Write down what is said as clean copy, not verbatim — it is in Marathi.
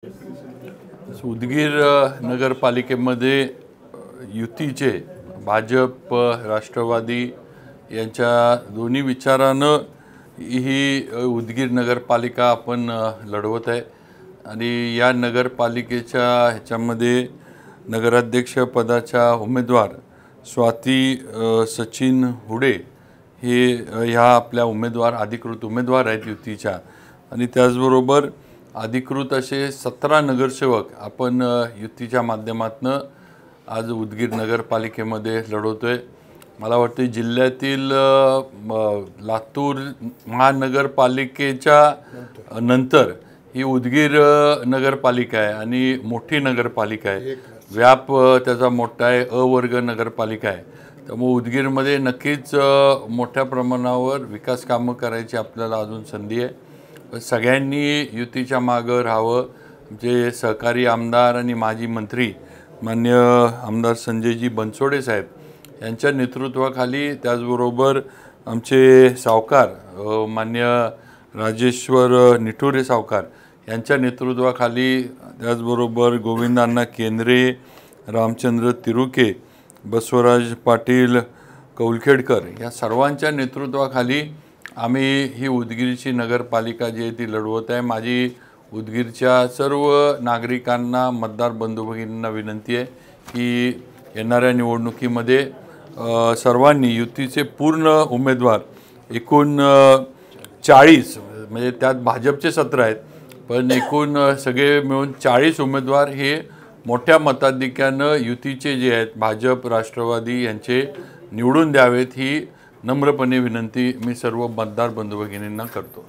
उदगीर नगरपालिकेमध्ये युतीचे भाजप राष्ट्रवादी यांच्या दोन्ही विचारानं ही उदगीर नगरपालिका आपण लढवत आहे आणि या नगरपालिकेच्या ह्याच्यामध्ये नगराध्यक्ष पदाच्या उमेदवार स्वाती सचिन हुडे हे ह्या आपल्या अधिकृत उमेदवार आहेत युतीच्या आणि त्याचबरोबर अधिकृत असे 17 नगरसेवक आपण युतीच्या माध्यमातून आज उदगीर नगरपालिकेमध्ये लढवतोय। मला वाटते जिल्ह्यातील लातूर महानगरपालिकेच्या नंतर ही उदगीर नगरपालिका आहे आणि मोठी नगरपालिका आहे। व्याप त्याचा मोठा आहे, अ वर्ग नगरपालिका आहे। त्यामुळे उदगीरमध्ये नक्कीच मोठ्या प्रमाणावर विकास कामं करायची आपल्याला अजून संधी आहे। सगळ्यांनी युतीच्या मागे राहावं। जे सहकारी आमदार आणि माजी मंत्री माननीय आमदार संजयजी बनसोडे साहेब यांच्या नेतृत्वाखाली, त्याचबरोबर आमचे सावकार माननीय राजेश्वर निठुरे सावकार यांच्या नेतृत्वाखाली, त्याचबरोबर गोविंदांना केंद्रे, रामचंद्र तिरुके, बसवराज पाटील कौलखेडकर या सर्वांच्या नेतृत्वाखाली आम्ही ही उदगीरची नगरपालिका जी आहे ती लढवत आहे। माझी उदगीरच्या सर्व नागरिकांना, मतदार बंधू भगिनींना विनंती आहे की येणाऱ्या निवडणुकीमध्ये सर्वांनी युतीचे पूर्ण उमेदवार एकूण 40 म्हणजे त्यात भाजपचे 17 आहेत, पण एकूण सगळे मिळून 40 उमेदवार हे मोठ्या मताधिक्यानं युतीचे जे आहेत भाजप राष्ट्रवादी यांचे निवडून द्यावेत ही नम्रपणे विनंती मी सर्व मतदार बंधू भगिनींना करतो।